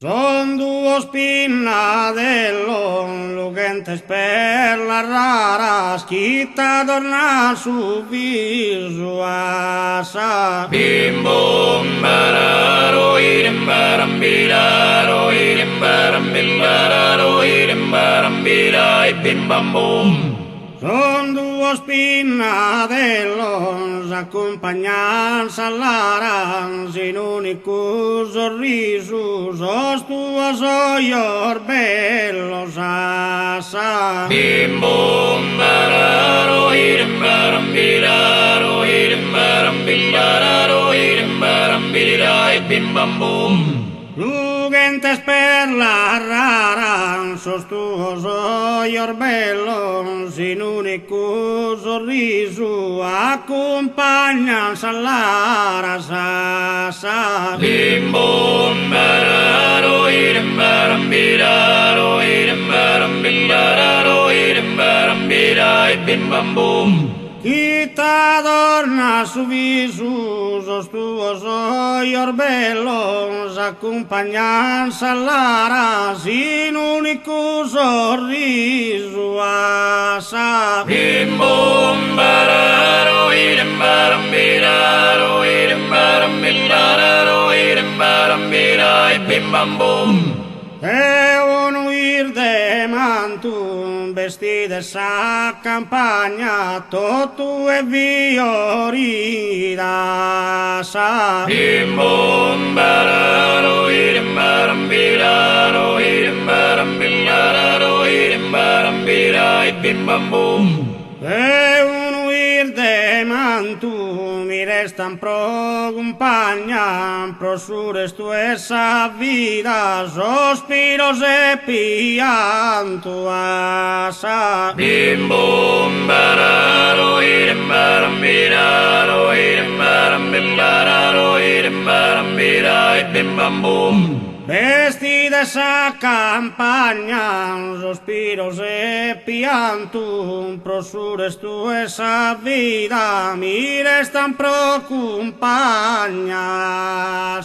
Son due spinnadello, lucentes per la rara, schitta torna su viso asa. Bim bum bararo irim baram biraro irim baram bilbararo irim baram birai bim bam bum. Son due spinnadello, accompagnanza all'aran, in unico sorriso, sostuo soior bello sa. Bim bum bararo irim baram biraro irim baram bilbararo irim baram birai bim bam bum. Lucentes per la rara, sostuoso ior bello, in unico sorriso, accompagnanza all'ara sa. Bim bum bararo irim baram biraro irim baram bilbararo irim baram birai bim bam bum. Chitta torna su viso, sostuoso ior bello, accompagnanza all'ara, in unico sorriso asa. Bim bum bararo irim baram biraro irim baram bilbararo irim baram birai bim bam bum. E un uir de mantu, vestite sa campagna, totu e viorida sa. Bim bum bararo irim baram biraro irim baram bilbararo irim baram birai bim bam bum. E un uir de mantu, mi restan pro compagna, prosures tu esa vida, sospiros e pianto asa. Bim bum bararo irim baram biraro irim baram bilbararo irim baram birai bim bam bum. Vestida esa campagna, sospiros e pianto, prosures tu esa vida, mi restan pro compagna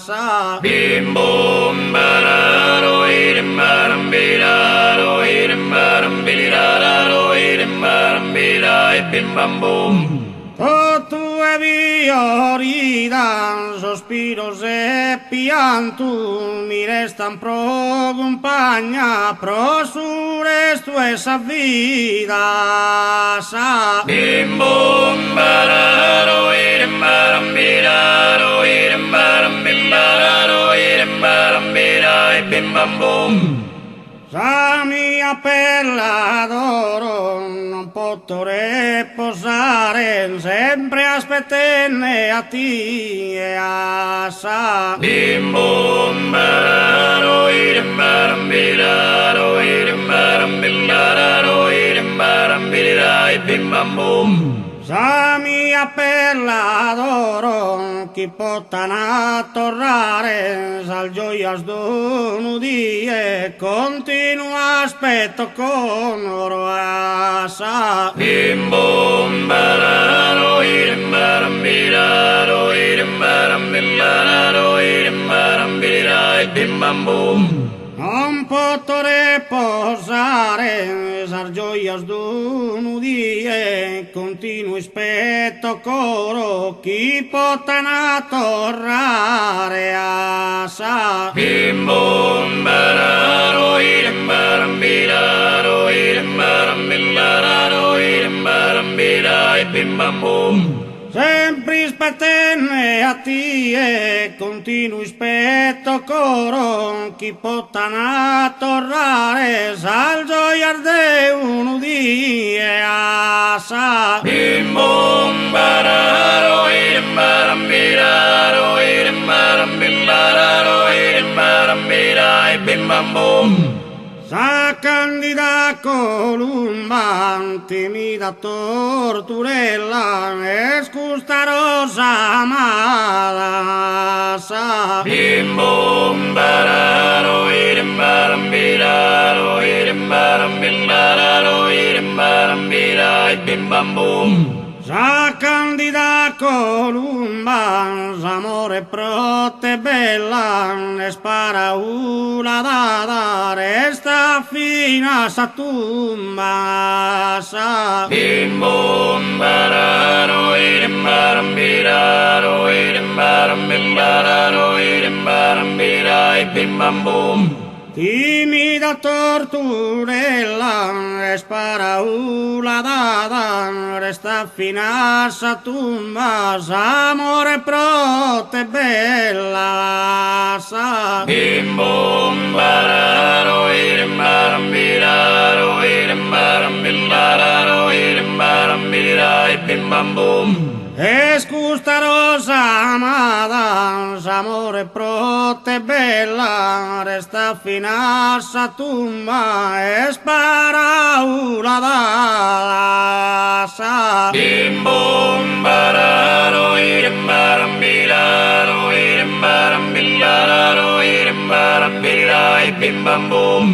sa. Bim bum bararo irim baram biraro irim baram bilbararo irim baram birai bim bam bum. Tu e viorida, sospiros e pianto, mi restan pro compagna, prosures tu esa vida sa. Bim bum bararo irim baram biraro irim baram bilbararo irim baram birai bim bam bum. Sa mia perla d'oro, non posso riposare, sempre aspettene a ti e a sa. Bim bum bararo irim baram biraro irim baram bilbararo irim baram birai bim bam bum. Sa mia perla d'oro, chi potana torrare, sal gioias d'un die, continua aspetto con oro asa. Bim bum bararo irim baram biraro irim baram bilbararo irim baram birai bim bam bum. Non posso riposare, sar gioias d'un die, continuo aspetto coro, chi potana torrare asa. Bim bum bararo irim baram biraro irim baram bilbararo irim baram birai bim bam bum. Sempre aspettene a ti e continuo aspetto coro, chi potana torrare, sal gioiar de un die asa. Bim bum bararo irim baram biraro irim baram bilbararo irim baram birai bim bam bum. Sa candida columba, timida torturella, escusta rosa amada sa. Bim bum bararo irim baram biraro irim baram bilbararo irim baram birai bim bam bum. Sa candida columba, s'amore prote bella, ne spara una da dare, sta fina sa tumba, sa. Bim bum bararo irim baram biraro irim baram bim bararo irim baram birai bim bam bum. Timida torturella, spara una dada, resta fina sa tumba, s'amore prote bella, sa. Bim bum bararo irim baram biraro irim baram bim bararo irim baram birai bim bam bum. Escusta rosa amada, s'amore prote bella, resta fina sa tumba, spara una dada, sa. Bim bum bararo irim baram biraro irim baram bim bararo irim baram birai bim bam bum.